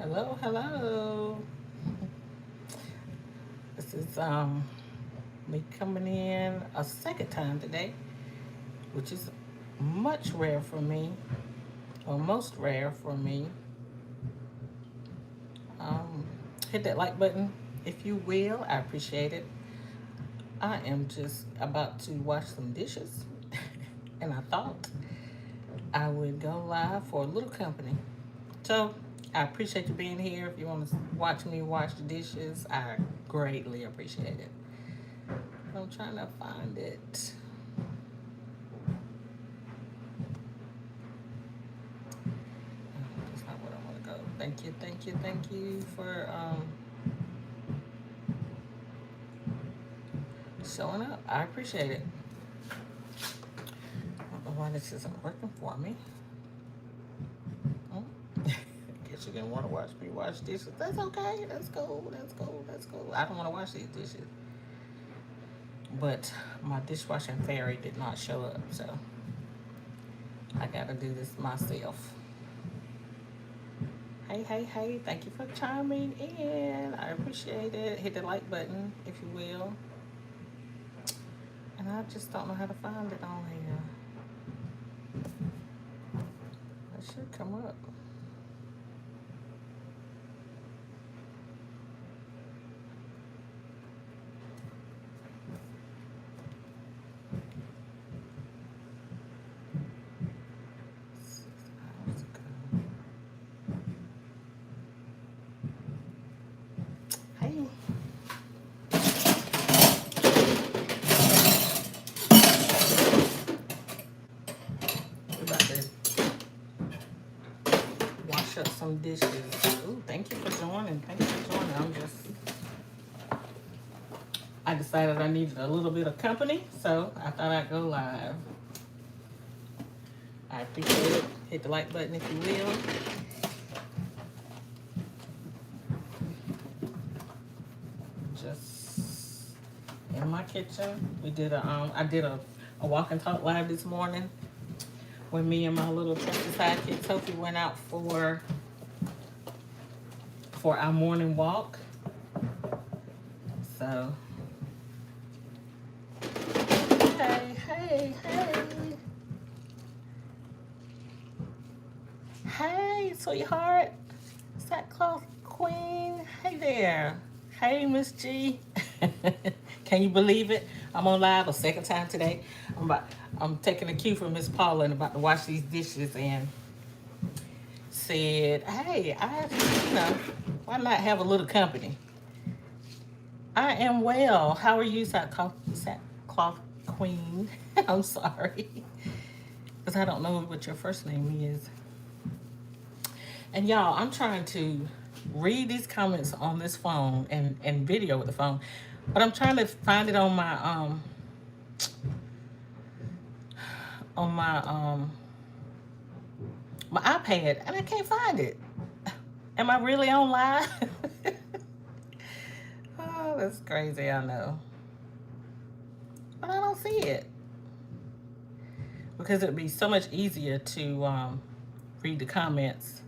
Hello, hello. This is me coming in a second time today, which is much rare for me, or most rare for me. Um, Hit that like button if you will. I appreciate it. I am just about to wash some dishes, and I thought I would go live for a little company. So I appreciate you being here. If you want to watch me wash the dishes, I greatly appreciate it. I'm trying to find it. That's not where I want to go. Thank you, thank you, thank you for showing up. I appreciate it. I don't know why this isn't working for me. Oh. Guess you didn't want to watch me wash dishes. That's okay. That's cool. That's cool. That's cool. I don't want to wash these dishes. But my dishwashing fairy did not show up, so I gotta do this myself. Hey, hey, hey, thank you for chiming in. I appreciate it. Hit the like button, if you will. And I just don't know how to find it on here. It should come up. Hey. We're about to wash up some dishes. Ooh, thank you for joining. Thank you for joining. I decided I needed a little bit of company, so I thought I'd go live. I appreciate it. Hit the like button if you will. Just in my kitchen. I did a walk and talk live this morning when me and my little trusty sidekick Sophie went out for our morning walk. So hey, hey, hey. Hey, sweetheart. Sackcloth Queen. Hey there. Hey, Miss G. Can you believe it? I'm on live a second time today. I'm taking a cue from Miss Paula and about to wash these dishes and said, hey, why not have a little company? I am well. How are you, Sackcloth Queen? I'm sorry. Because I don't know what your first name is. And y'all, I'm trying to read these comments on this phone and video with the phone, but I'm trying to find it on my my iPad, and I can't find it. Am I really on live? Oh, that's crazy. I know, but I don't see it because it'd be so much easier to read the comments.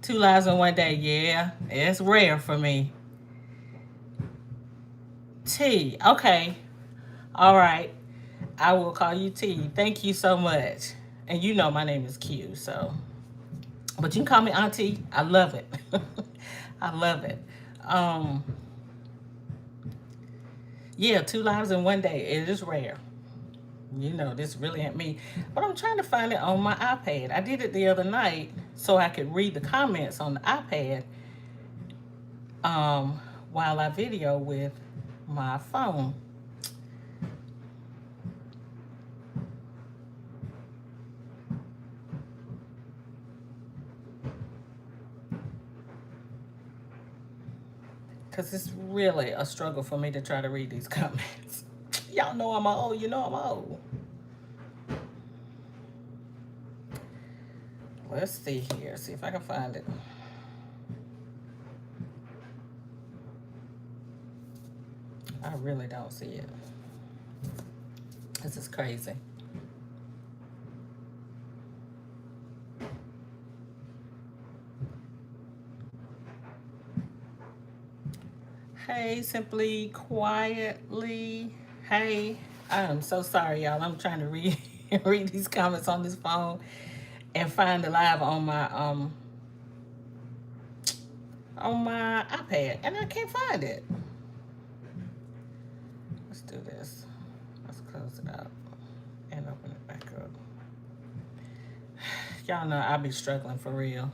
2 lives in one day. Yeah, it's rare for me. T. Okay. All right. I will call you T. Thank you so much. And you know my name is Q, so. But you can call me Auntie. I love it. I love it. Um, yeah, 2 lives in one day. It is rare. You know, this really ain't me. But I'm trying to find it on my iPad. I did it the other night so I could read the comments on the iPad um, while I video with my phone. Because it's really a struggle for me to try to read these comments. Y'all know I'm old. You know I'm old. Let's see here. See if I can find it. I really don't see it. This is crazy. Hey, Simply Quietly. Hey, I'm so sorry, y'all. I'm trying to read read these comments on this phone and find the live on my iPad, and I can't find it. Let's do this. Let's close it out and open it back up. Y'all know I be struggling for real.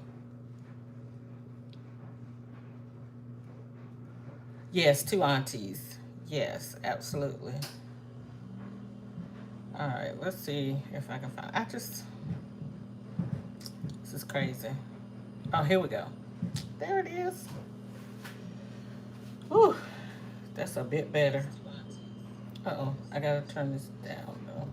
Yes, two aunties. Yes, absolutely. All right, let's see if I can find. This is crazy. Oh, here we go. There it is. Whew, that's a bit better. Uh-oh, I gotta turn this down though.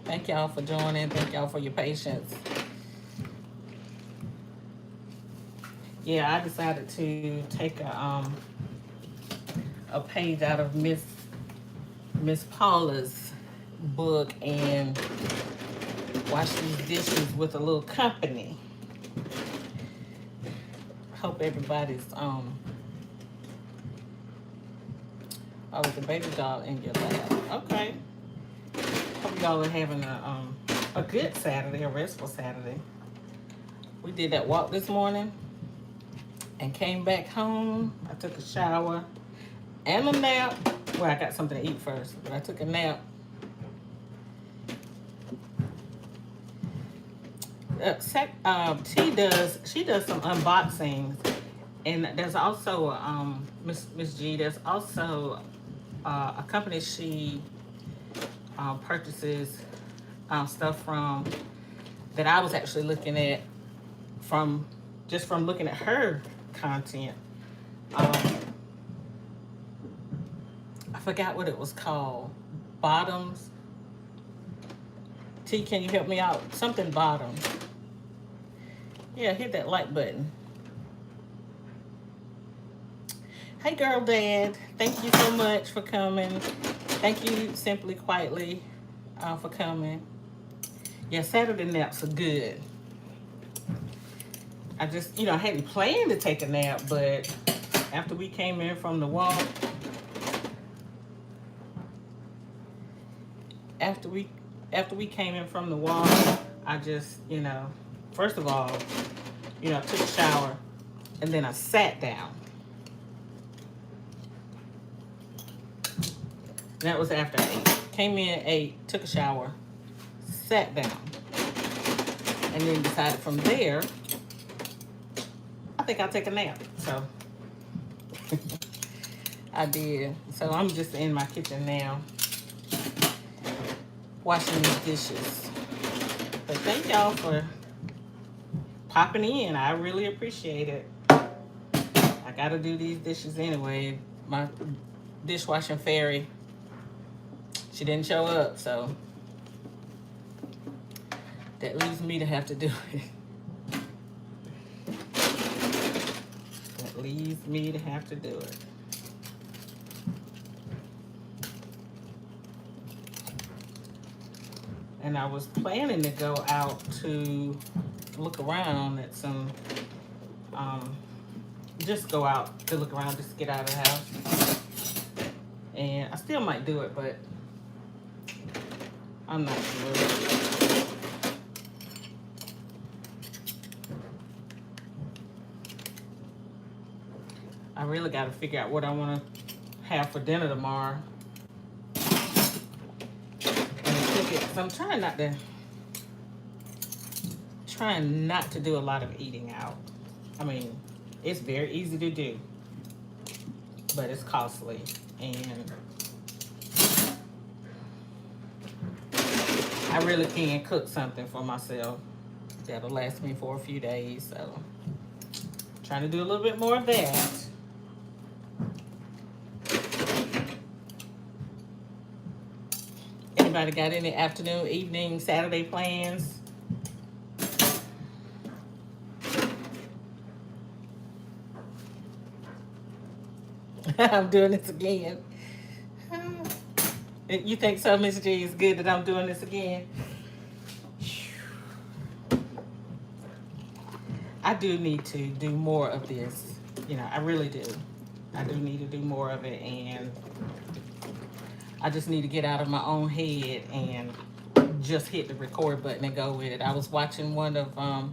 Thank y'all for joining. Thank y'all for your patience. Yeah, I decided to take a page out of Miss Paula's book and wash these dishes with a little company. Hope everybody's oh, the baby doll in your lap. Okay. Hope y'all are having a good Saturday, a restful Saturday. We did that walk this morning and came back home. I took a shower and a nap. Well, I got something to eat first, but I took a nap. She does some unboxings, and there's also Miss G. There's also a company she purchases stuff from that I was actually looking at from looking at her content. I forgot what it was called. Bottoms. T, can you help me out? Something bottoms. Yeah, hit that like button. Hey, girl, dad. Thank you so much for coming. Thank you, Simply Quietly, for coming. Yeah, Saturday naps are good. I just, I hadn't planned to take a nap, but after we came in from the walk, after we came in from the walk, I just, first of all, I took a shower and then I sat down. That was after I ate. Came in, ate, took a shower, sat down, and then decided from there, I think I'll take a nap. So I did. So I'm just in my kitchen now, washing these dishes. But thank y'all for popping in. I really appreciate it. I gotta do these dishes anyway. My dishwashing fairy, she didn't show up, so that leaves me to have to do it. That leaves me to have to do it. And I was planning to go out to look around at some, just go out to look around, just get out of the house. And I still might do it, but I'm not sure. I really got to figure out what I want to have for dinner tomorrow. So I'm trying not to do a lot of eating out. I mean, it's very easy to do, but it's costly, and I really can cook something for myself that'll last me for a few days. So trying to do a little bit more of that. Anybody got any afternoon, evening, Saturday plans? I'm doing this again. You think so, Miss G? It's good that I'm doing this again. I do need to do more of this. You know, I really do. I do need to do more of it, and I just need to get out of my own head and just hit the record button and go with it. I was watching one of oh,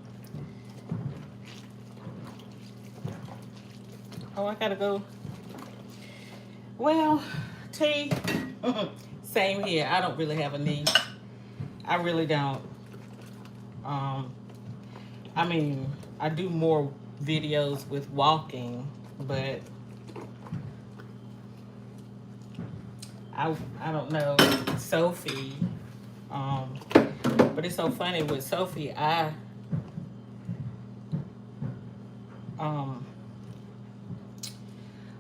I gotta go. Well, T, same here. I don't really have a niche. I really don't. I mean, I do more videos with walking, but I don't know Sophie. But it's so funny with Sophie.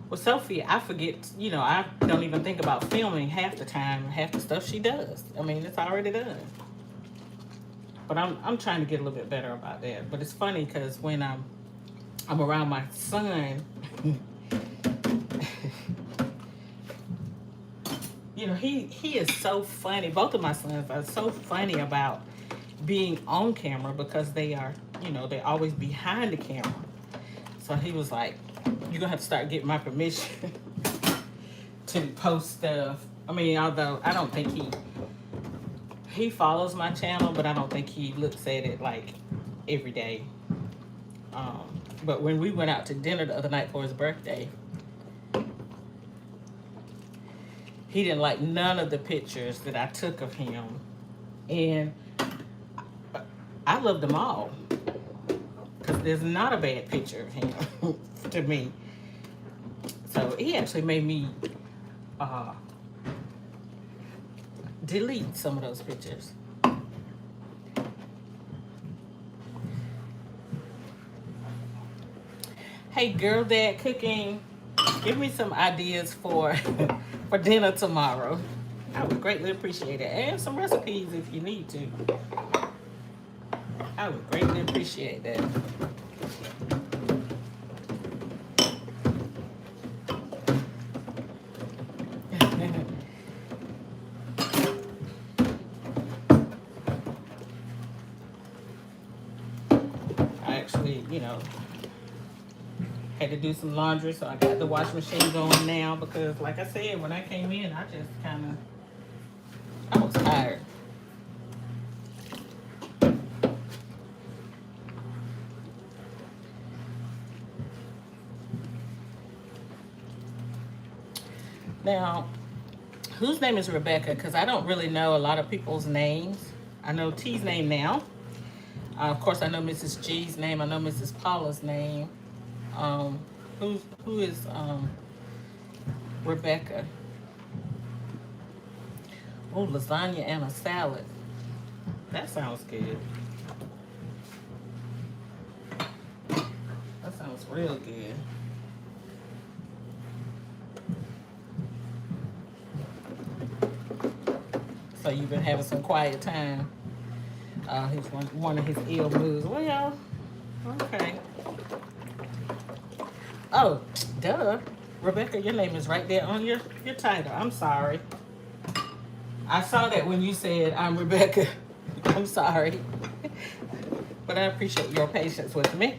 With Sophie, I forget. You know, I don't even think about filming half the time. Half the stuff she does. I mean, it's already done. But I'm trying to get a little bit better about that. But it's funny because when I'm around my son, you know, he is so funny. Both of my sons are so funny about being on camera because they are, you know, they're always behind the camera. So he was like, you're gonna have to start getting my permission to post stuff. I mean, although I don't think he follows my channel, but I don't think he looks at it like every day. But when we went out to dinner the other night for his birthday, he didn't like none of the pictures that I took of him. And I loved them all. Because there's not a bad picture of him to me. So he actually made me delete some of those pictures. Hey, Girl Dad Cooking, give me some ideas for for dinner tomorrow. I would greatly appreciate it. And some recipes if you need to. I would greatly appreciate that. I actually, you know, had to do some laundry, so I got the wash machine going now because, like I said, when I came in, I just I was tired. Now, whose name is Rebecca? Because I don't really know a lot of people's names. I know T's name now. Of course, I know Mrs. G's name. I know Mrs. Paula's name. Who is Rebecca? Oh, lasagna and a salad. That sounds good. That sounds real good. So you've been having some quiet time. He's one of his ill moods. Well, okay. Oh, duh. Rebecca, your name is right there on your title. I'm sorry. I saw that when you said I'm Rebecca. I'm sorry. But I appreciate your patience with me.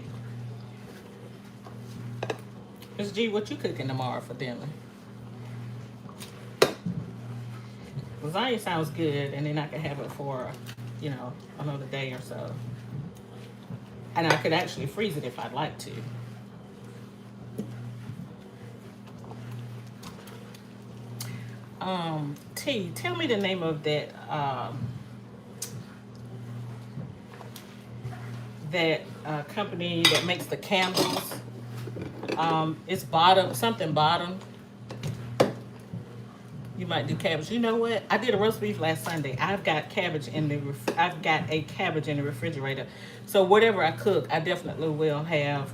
Ms. G, what you cooking tomorrow for dinner? Lasagna sounds good, and then I can have it for, you know, another day or so. And I could actually freeze it if I'd like to. T, tell me the name of that company that makes the candles. It's something bottom. You might do cabbage. You know what? I did a roast beef last Sunday. I've got cabbage in the cabbage in the refrigerator. So whatever I cook, I definitely will have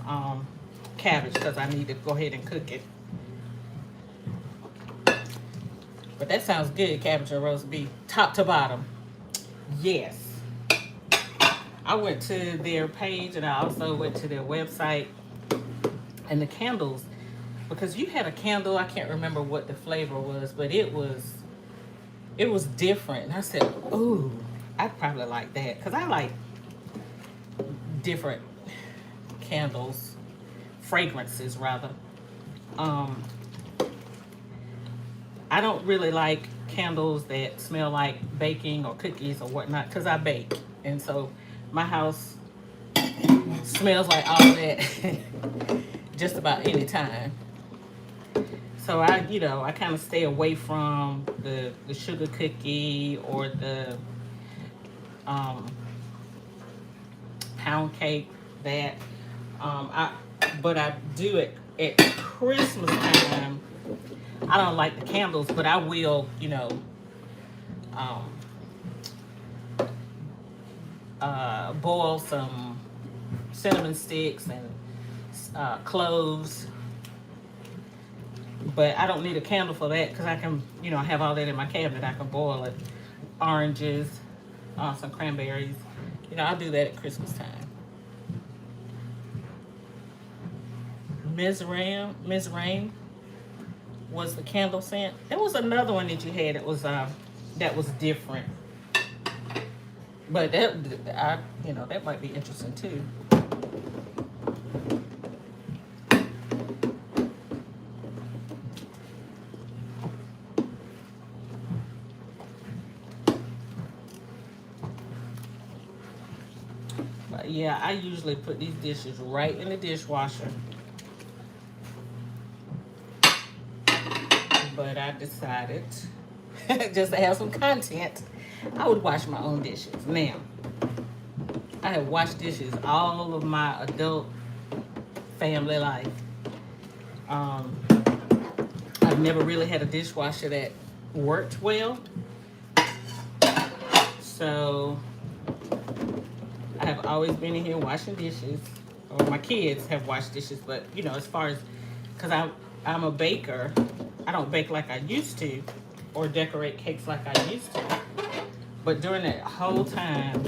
cabbage because I need to go ahead and cook it. But that sounds good, cabbage and roast beef, top to bottom. Yes. I went to their page and I also went to their website. And the candles, because you had a candle, I can't remember what the flavor was, but it was different. And I said, ooh, I'd probably like that. Because I like different candles, fragrances rather. Um, I don't really like candles that smell like baking or cookies or whatnot because I bake, and so my house smells like all that just about any time. So I kind of stay away from the sugar cookie or the um, pound cake. That I but I do it at Christmas time. I don't like the candles, but I will, um, boil some cinnamon sticks and cloves. But I don't need a candle for that because I can, have all that in my cabinet. I can boil it. Oranges, some cranberries. I'll do that at Christmas time. Ms. Rain was the candle scent. There was another one that you had that was different. But that might be interesting too. But yeah, I usually put these dishes right in the dishwasher. But I decided just to have some content, I would wash my own dishes. Now, I have washed dishes all of my adult family life. Um, I've never really had a dishwasher that worked well. So I have always been in here washing dishes. Or my kids have washed dishes, but as far as, because I'm a baker, I don't bake like I used to or decorate cakes like I used to. But during that whole time,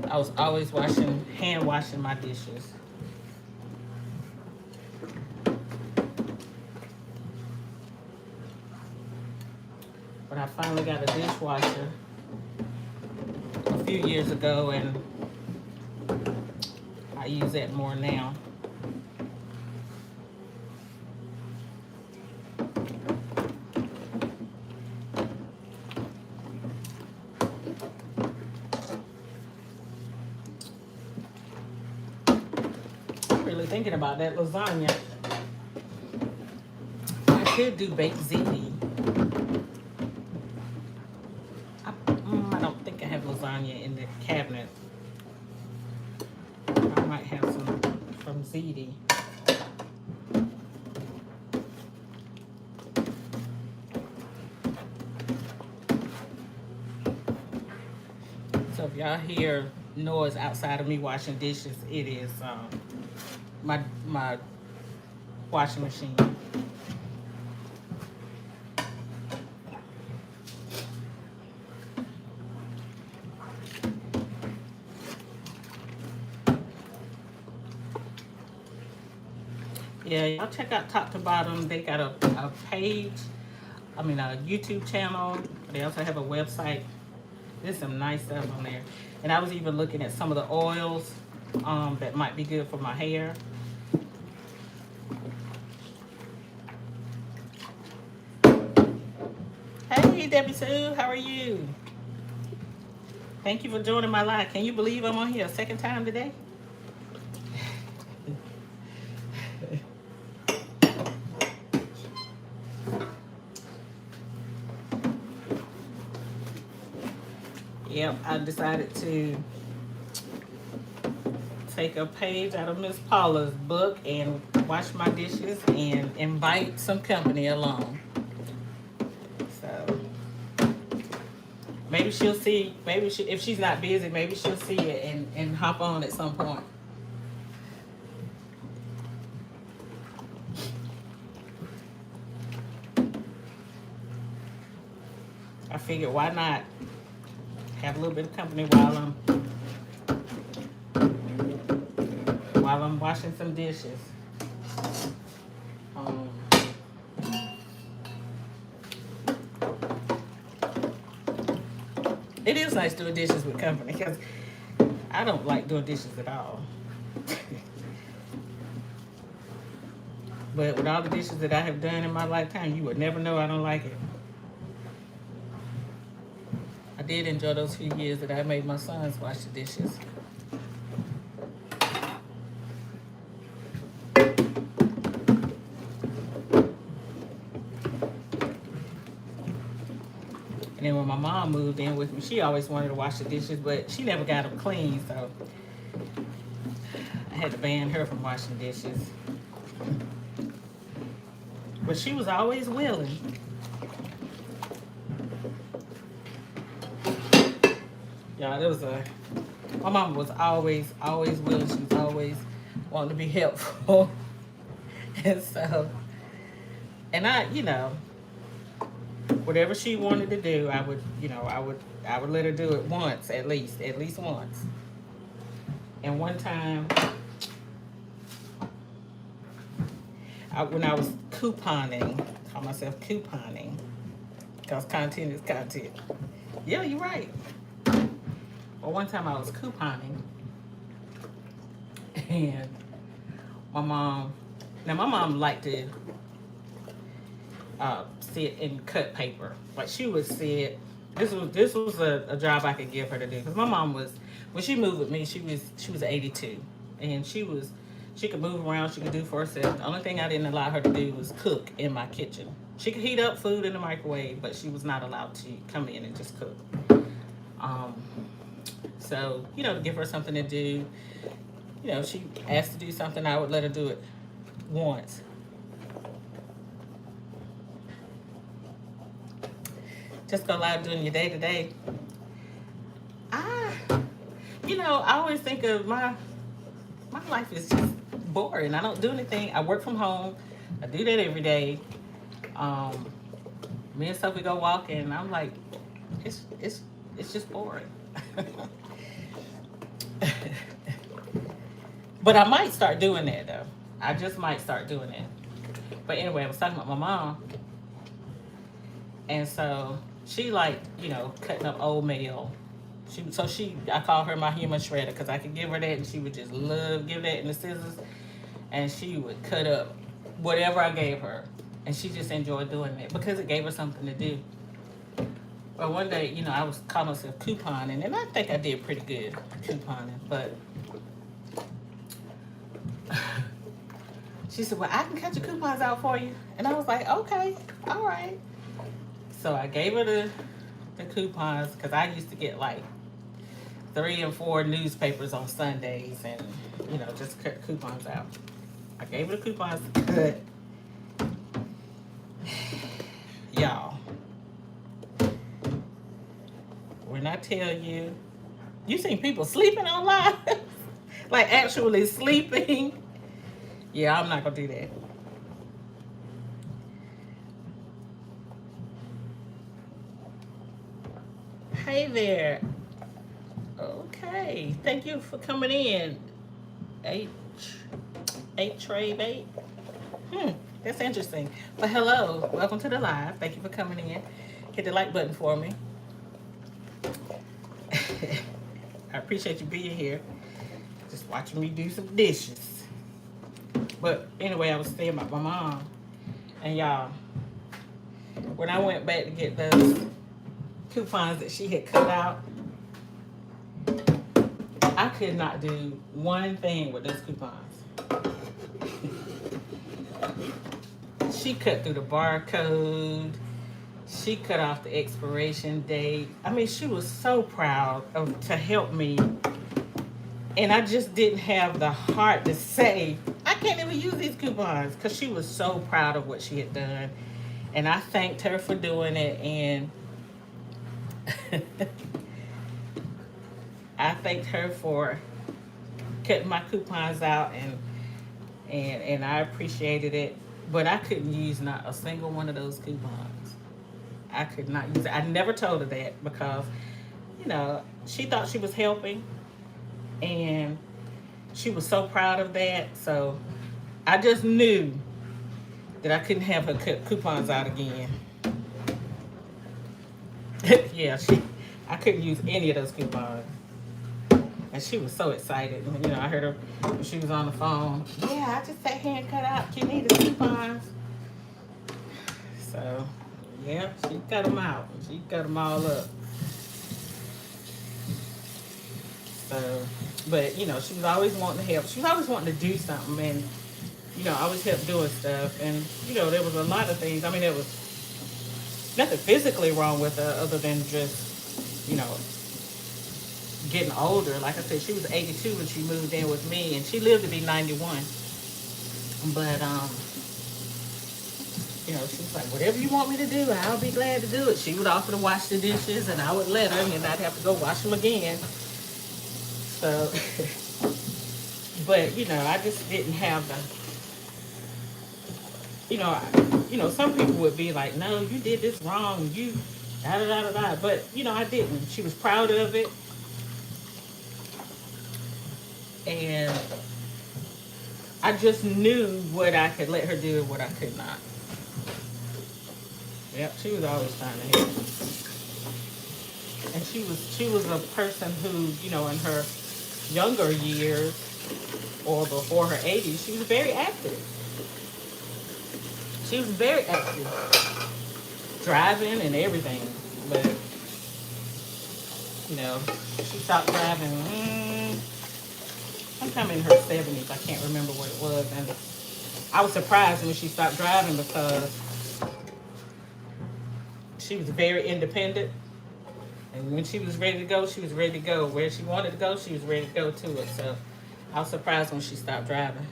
I was always hand washing my dishes. But I finally got a dishwasher a few years ago, and I use that more now. I'm really thinking about that lasagna. I could do baked ziti. I don't think I have lasagna in the cabinet. I might have some from ziti. So if y'all hear noise outside of me washing dishes, it is my washing machine. Yeah, y'all check out Top to Bottom. They got a page, a YouTube channel. They also have a website. There's some nice stuff on there. And I was even looking at some of the oils that might be good for my hair. Hey, Debbie Sue, how are you? Thank you for joining my live. Can you believe I'm on here a second time today? Yep, I decided to take a page out of Miss Paula's book and wash my dishes and invite some company along. So maybe she'll see, if she's not busy, maybe she'll see it and hop on at some point. I figured, why not have a little bit of company while I'm washing some dishes. It is nice doing dishes with company because I don't like doing dishes at all. But with all the dishes that I have done in my lifetime, you would never know I don't like it. I did enjoy those few years that I made my sons wash the dishes. And then when my mom moved in with me, she always wanted to wash the dishes, but she never got them clean, so I had to ban her from washing dishes. But she was always willing. Yeah, there was my mom was always willing. She was always wanting to be helpful. And so, and whatever she wanted to do, I would let her do it once, at least once. And one time, when I was couponing, call myself couponing, because content is content. Yeah, you're right. Well, one time I was couponing, and my mom liked to sit and cut paper. Like she would sit. This was a job I could give her to do, because my mom was, when she moved with me, she was 82, and she could move around. She could do for herself. The only thing I didn't allow her to do was cook in my kitchen. She could heat up food in the microwave, but she was not allowed to come in and just cook. So, to give her something to do, she asked to do something, I would let her do it once. Just go out doing your day to day. I always think of my life is just boring. I don't do anything. I work from home. I do that every day. Me and Sophie go walking, and I'm like, it's just boring. But I might start doing that though. I just might start doing that. But anyway, I was talking about my mom, and so she liked, cutting up old mail. I call her my human shredder, because I could give her that, and she would just love give that in the scissors, and she would cut up whatever I gave her, and she just enjoyed doing that because it gave her something to do. But one day, I was calling myself couponing, and I think I did pretty good couponing, but she said, well, I can cut your coupons out for you. And I was like, okay, all right. So I gave her the coupons, because I used to get like 3 and 4 newspapers on Sundays, and, just cut coupons out. I gave her the coupons to cut. Y'all, when I tell you, you seen people sleeping on live? Like actually sleeping? Yeah, I'm not gonna do that. Hey there. Okay, thank you for coming in. Trade 8. That's interesting. But hello, welcome to the live. Thank you for coming in. Hit the like button for me. I appreciate you being here. Just watching me do some dishes. But anyway, I was saying about my mom. And y'all, when I went back to get those coupons that she had cut out, I could not do one thing with those coupons. She cut through the barcode. She cut off the expiration date. I mean, she was so proud to help me. And I just didn't have the heart to say, I can't even use these coupons, because she was so proud of what she had done. And I thanked her for doing it. And I thanked her for cutting my coupons out, and I appreciated it. But I couldn't use not a single one of those coupons. I could not use it. I never told her that, because, she thought she was helping, and she was so proud of that. So I just knew that I couldn't have her cut coupons out again. Yeah, I couldn't use any of those coupons. And she was so excited. And, I heard her when she was on the phone. Yeah, I just sat here and cut out Kenita's coupons. So, yeah, she cut them out. She cut them all up. So, but, she was always wanting to help. She was always wanting to do something. And, I always helped doing stuff. And, there was a lot of things. I mean, there was nothing physically wrong with her other than just, getting older. Like I said, she was 82 when she moved in with me, and she lived to be 91. But she was like, whatever you want me to do, I'll be glad to do it. She would offer to wash the dishes, and I would let her, and I'd have to go wash them again. So, but I just didn't have some people would be like, no, you did this wrong, you da da da da da. But I didn't. She was proud of it. And I just knew what I could let her do and what I could not. Yep, she was always trying to help. And she was a person who, in her younger years or before her 80s, she was very active. She was very active. Driving and everything. But, she stopped driving sometime in her 70s. I can't remember what it was. And I was surprised when she stopped driving because she was very independent. And when she was ready to go, she was ready to go. Where she wanted to go, she was ready to go to it. So I was surprised when she stopped driving.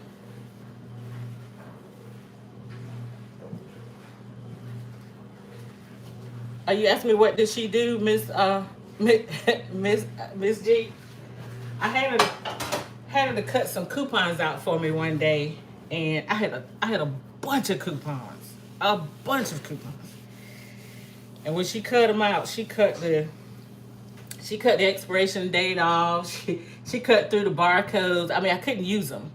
You asked me what did she do, Miss G? I had her to cut some coupons out for me one day, and I had a bunch of coupons, And when she cut them out, she cut the expiration date off. She cut through the barcodes. I mean, I couldn't use them.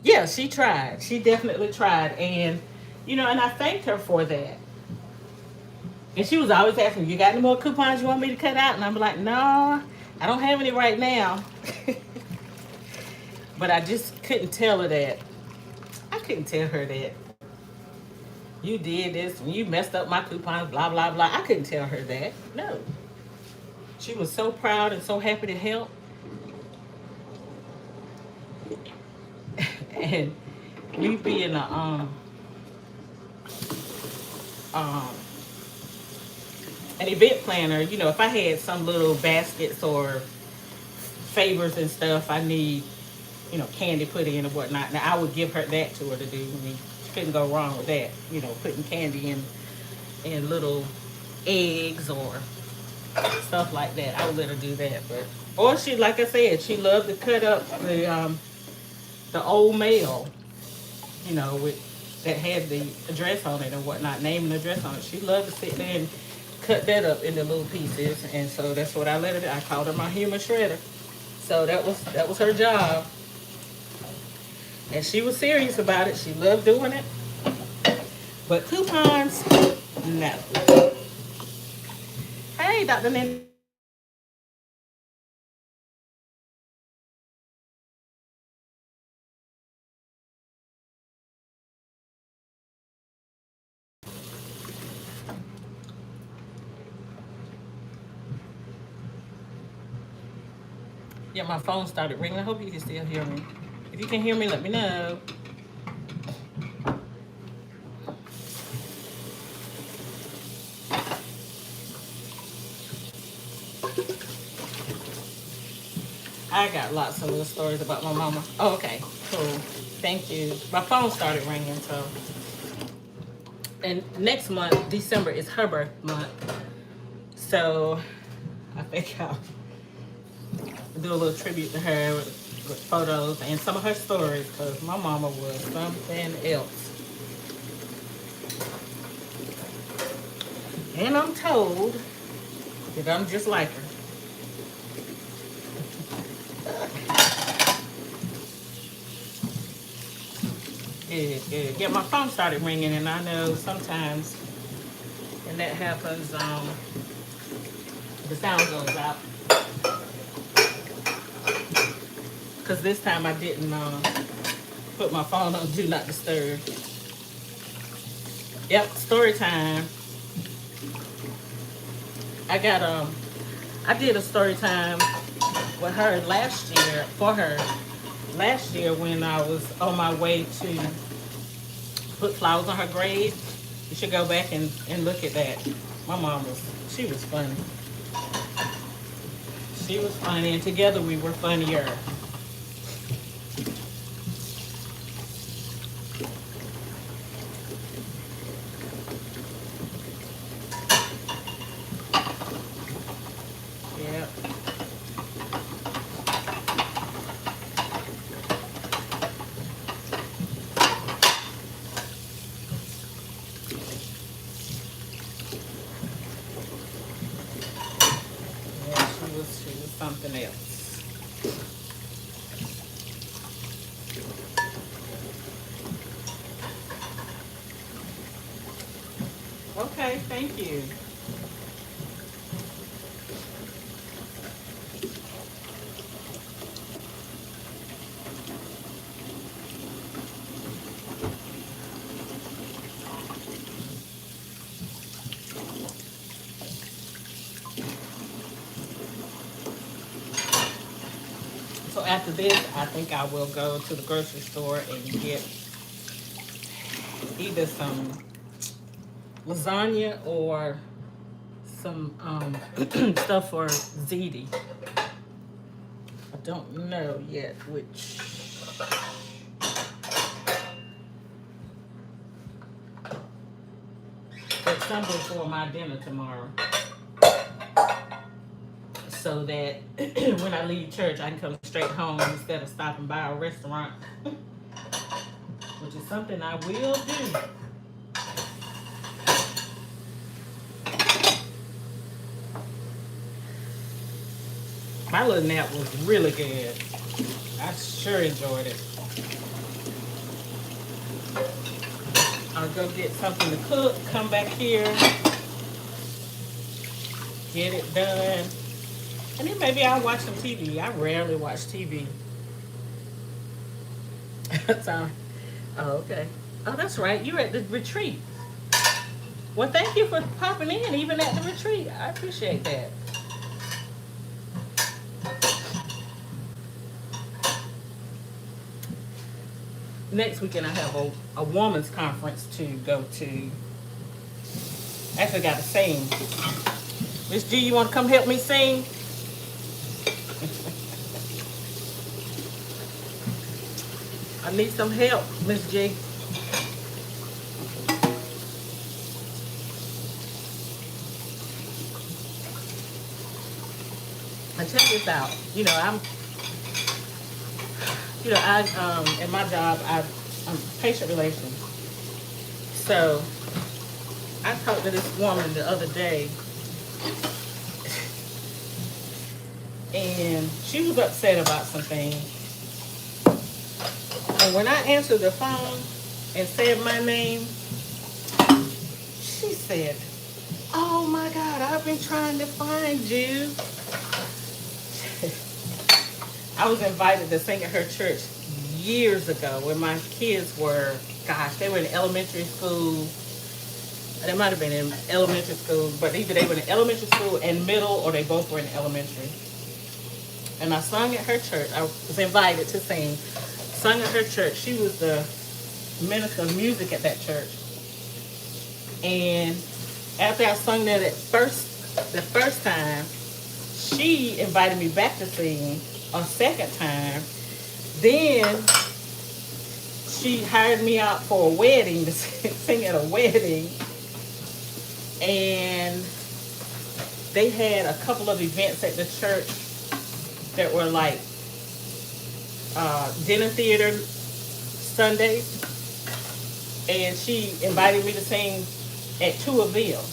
Yeah, she tried. She definitely tried, and and I thanked her for that. And she was always asking me, "You got any more coupons you want me to cut out?" And I'm like, "No, I don't have any right now." But I just couldn't tell her that. I couldn't tell her that you did this and you messed up my coupons, blah, blah, blah. I couldn't tell her that. No. She was so proud and so happy to help. And me being um, an event planner, if I had some little baskets or favors and stuff I need, candy put in or whatnot. Now, I would give her that to her to do. I mean, she couldn't go wrong with that, putting candy in little eggs or stuff like that. I would let her do that. Or she, like I said, she loved to cut up the old mail, that had the address on it and whatnot, name and address on it. She loved to sit there and cut that up into little pieces. And so that's what I let her do. I called her my human shredder. So that was her job. And she was serious about it. She loved doing it. But coupons, no. Hey, Dr. Nancy. Yeah, my phone started ringing. I hope you can still hear me. If you can hear me, let me know. I got lots of little stories about my mama. Oh, okay, cool. Thank you. My phone started ringing, so. And next month, December, is her birth month. So I think I'll do a little tribute to her with photos and some of her stories, because my mama was something else. And I'm told that I'm just like her. Good, good. Yeah, my phone started ringing, and I know sometimes when that happens, the sound goes out. Because this time I didn't put my phone on Do Not Disturb. Yep, story time. I did a story time with her last year, for her last year when I was on my way to put flowers on her grave. You should go back and look at that. My mom she was funny. She was funny, and together we were funnier. Yeah. Yeah, she was something else. Okay, thank you. So after this, I think I will go to the grocery store and get either some lasagna or some stuff for ziti. I don't know yet which. But something for my dinner tomorrow. So that when I leave church, I can come straight home instead of stopping by a restaurant, which is something I will do. My little nap was really good. I sure enjoyed it. I'll go get something to cook, come back here, get it done. And then maybe I'll watch some TV. I rarely watch TV. So, oh, okay. Oh, that's right. You're at the retreat. Well, thank you for popping in, even at the retreat. I appreciate that. Next weekend, I have a woman's conference to go to. Actually, got to sing. Miss G, you want to come help me sing? I need some help, Miss G. And check this out. I in my job, I'm patient relations. So I talked to this woman the other day, and she was upset about some things. And when I answered the phone and said my name, she said, "Oh my God, I've been trying to find you." I was invited to sing at her church years ago when my kids were, gosh, they were in elementary school. They might have been in elementary school, but either they were in elementary school and middle, or they both were in elementary. And I sung at her church. I was invited to sing. Sung at her church. She was the minister of music at that church. And after I sung there the first time, she invited me back to sing a second time. Then she hired me out for a wedding to sing at a wedding. And they had a couple of events at the church that were like dinner theater Sundays. And she invited me to sing at two of them.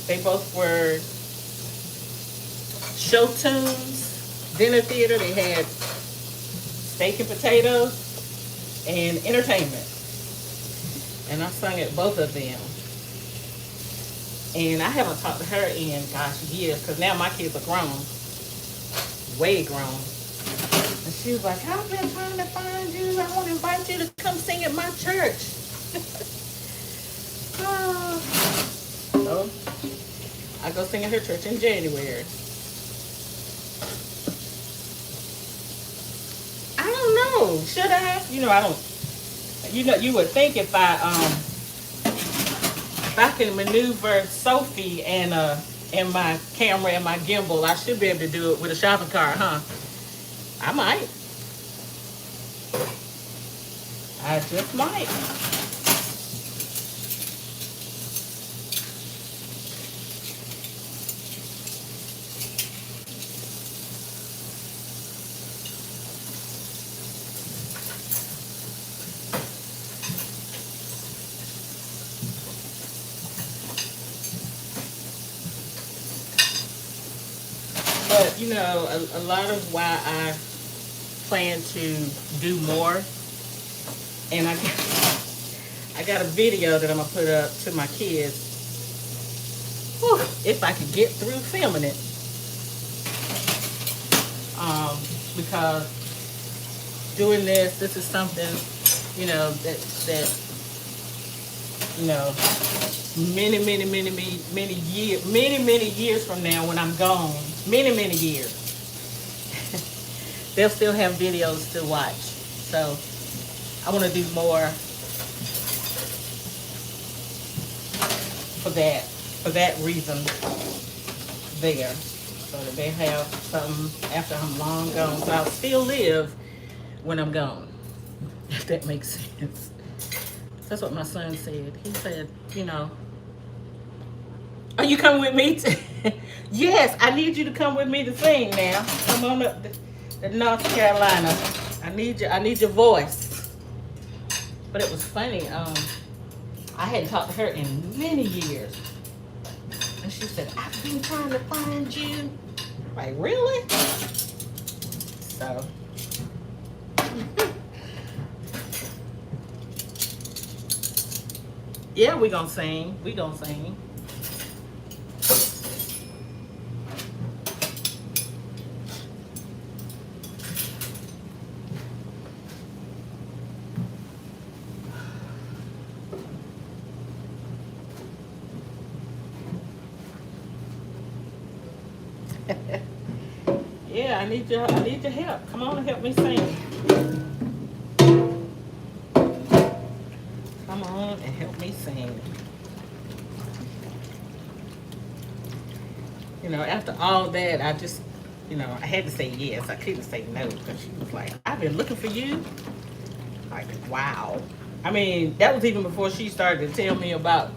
They both were show tunes, dinner theater. They had steak and potatoes and entertainment. And I sung at both of them. And I haven't talked to her in, gosh, years, because now my kids are grown. Way grown. And she was like, I've been trying to find you. I want to invite you to come sing at my church. So I go sing at her church in January. I don't know. Should I? I don't. You would think if I can maneuver Sophie and my camera and my gimbal, I should be able to do it with a shopping cart, huh? I might. I just might. But a lot of why I plan to do more, and I got a video that I'm gonna put up to my kids. Whew, if I could get through filming it, because doing this is something, that many years from now when I'm gone, many years, they'll still have videos to watch. So I want to do more for that reason there, so that they have something after I'm long gone. So I'll still live when I'm gone, if that makes sense. That's what my son said. He said, are you coming with me? Yes, I need you to come with me to sing now. Come on up to North Carolina. I need your voice. But it was funny. I hadn't talked to her in many years. And she said, I've been trying to find you. Like, really? So. Yeah, we gonna sing. We gonna sing. Yeah, I need your help. Come on and help me sing. Come on and help me sing. After all that, I just, I had to say yes. I couldn't say no, because she was like, I've been looking for you. Like, wow. I mean, that was even before she started to tell me about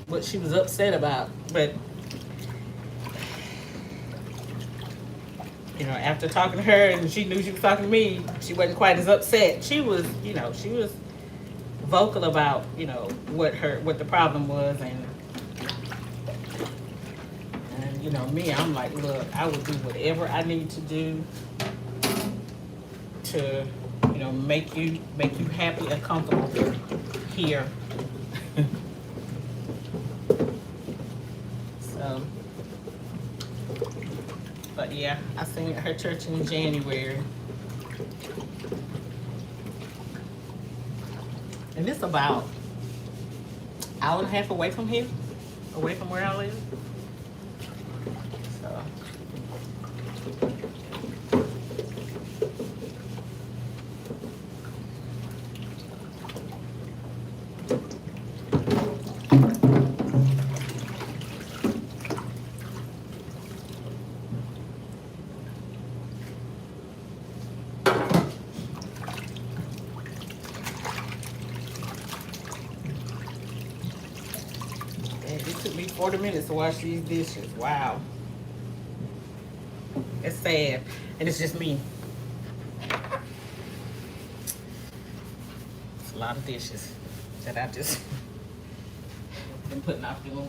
what she was upset about. But after talking to her and she knew she was talking to me, she wasn't quite as upset. She was, she was vocal about, what the problem was, and me, I'm like, look, I will do whatever I need to do to, make you happy and comfortable here. So, but yeah, I sing at her church in January. And it's about an hour and a half away from here, away from where I live. So. It took me 40 minutes to wash these dishes. Wow. It's sad. And it's just me. It's a lot of dishes that I've just been putting off doing.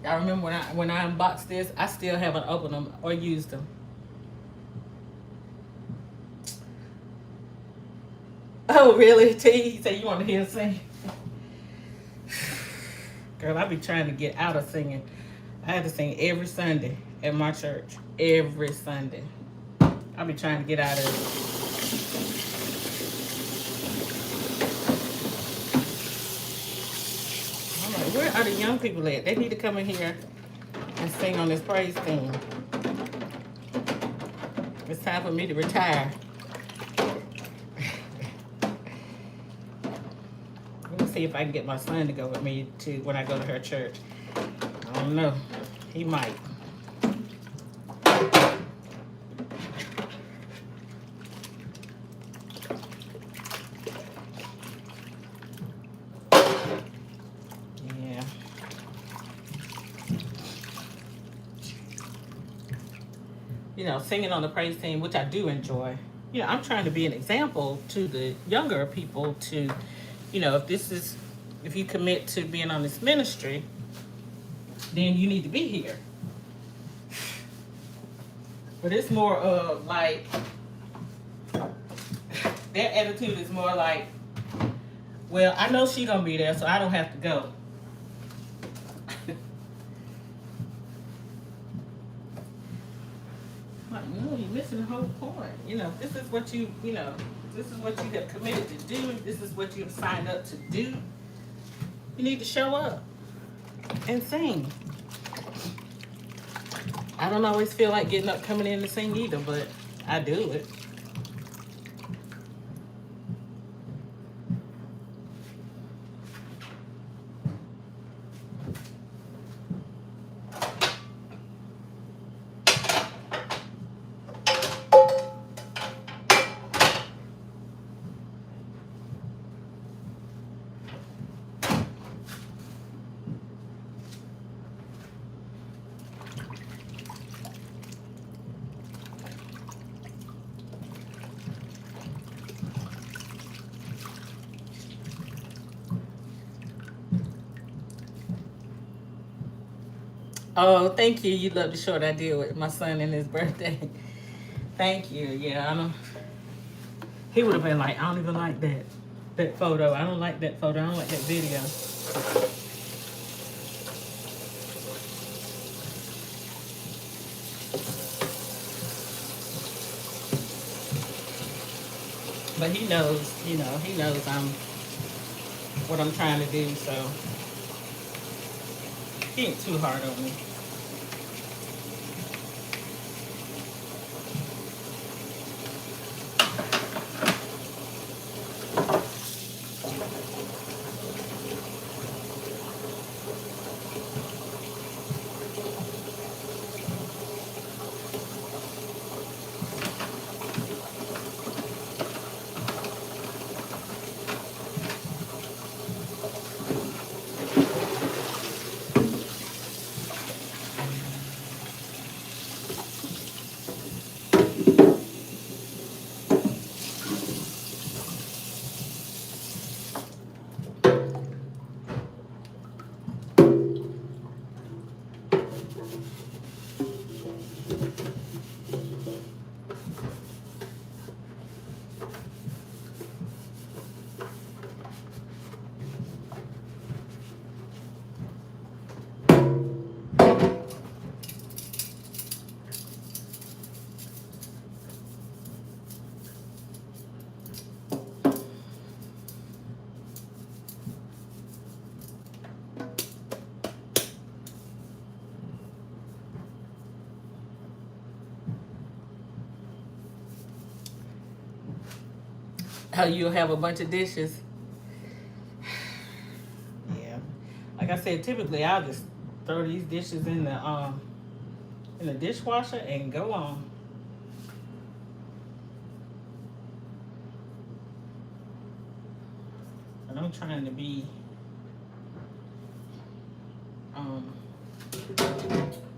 I remember when I unboxed this, I still haven't opened them or used them. Oh, really? T, you say you want to hear her sing? Girl, I be trying to get out of singing. I had to sing every Sunday at my church. Every Sunday. I be trying to get out of it. I'm like, where are the young people at? They need to come in here and sing on this praise team. It's time for me to retire. Let me see if I can get my son to go with me to when I go to her church. I don't know. He might. Yeah. You know, singing on the praise team, which I do enjoy. You know, I'm trying to be an example to the younger people to, you know, if you commit to being on this ministry, then you need to be here. But it's more of like, their attitude is more like, well, I know she's gonna be there, so I don't have to go. Like, no, you're missing the whole point. You know, this is what you have committed to do. This is what you have signed up to do. You need to show up and sing. I don't always feel like getting up, coming in to sing either, but I do it. Oh, thank you. You love the short I did with my son and his birthday. Thank you. Yeah, I know. He would have been like, I don't even like that photo. I don't like that photo. I don't like that video. But he knows, you know, he knows what I'm trying to do, so he ain't too hard on me. How you'll have a bunch of dishes. Yeah. Like I said, typically I'll just throw these dishes in the dishwasher and go on. And I'm trying to be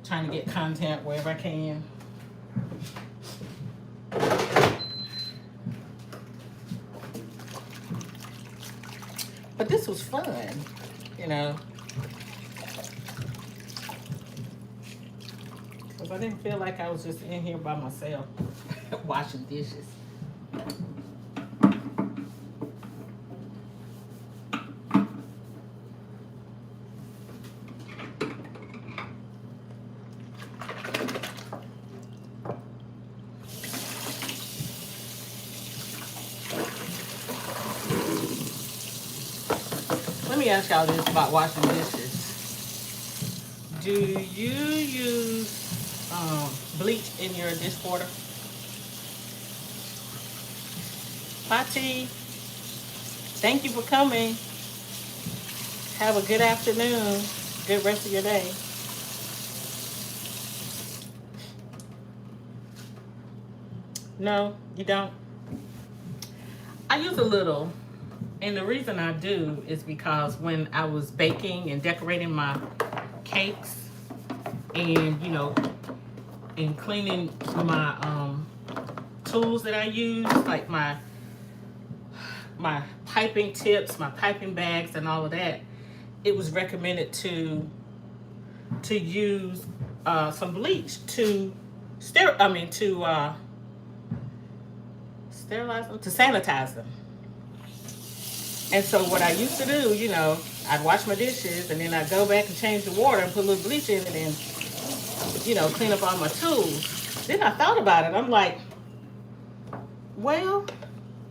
trying to get content wherever I can. But this was fun, you know. Because I didn't feel like I was just in here by myself washing dishes. Let me ask y'all this about washing dishes. Do you use bleach in your dishwater? Pati, thank you for coming. Have a good afternoon. Good rest of your day. No, you don't? I use a little. And the reason I do is because when I was baking and decorating my cakes and, and cleaning my tools that I use, like my piping tips, my piping bags, and all of that, it was recommended to use some bleach to sterilize them, to sanitize them. And so what I used to do, I'd wash my dishes and then I'd go back and change the water and put a little bleach in it and, clean up all my tools. Then I thought about it. I'm like, well,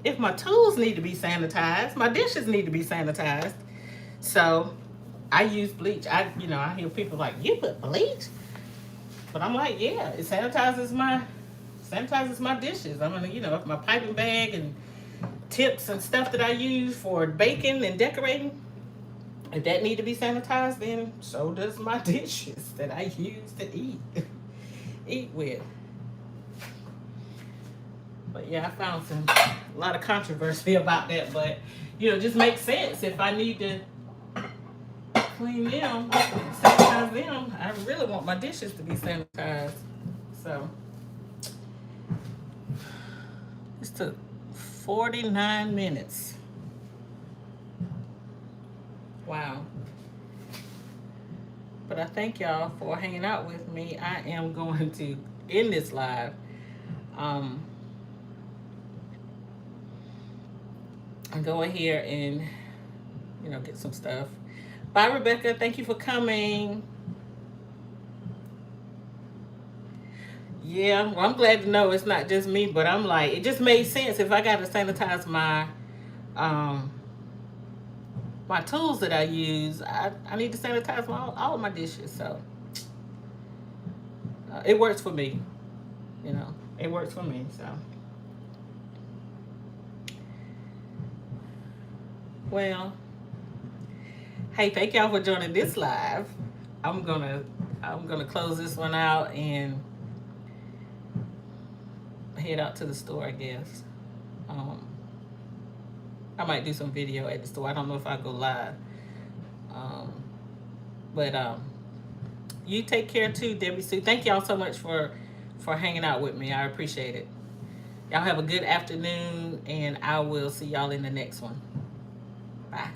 if my tools need to be sanitized, my dishes need to be sanitized. So I use bleach. I hear people like, you put bleach? But I'm like, yeah, it sanitizes my dishes. I'm gonna, if my piping bag and tips and stuff that I use for baking and decorating, if that need to be sanitized, then so does my dishes that I use to eat with. But yeah, I found a lot of controversy about that, but it just makes sense. If I need to clean them, sanitize them, I really want my dishes to be sanitized. So this took 49 minutes. Wow. But I thank y'all for hanging out with me. I am going to end this live. And go in here and, get some stuff. Bye, Rebecca. Thank you for coming. Yeah, well, I'm glad to know it's not just me, but I'm like, it just made sense. If I got to sanitize my my tools that I use, I need to sanitize all of my dishes. So it works for me. It works for me. So, well, hey, thank y'all for joining this live. I'm gonna close this one out and head out to the store, I guess. I might do some video at the store. I don't know if I'll go live. But you take care too, Debbie Sue. Thank y'all so much for hanging out with me. I appreciate it. Y'all have a good afternoon, and I will see y'all in the next one. Bye.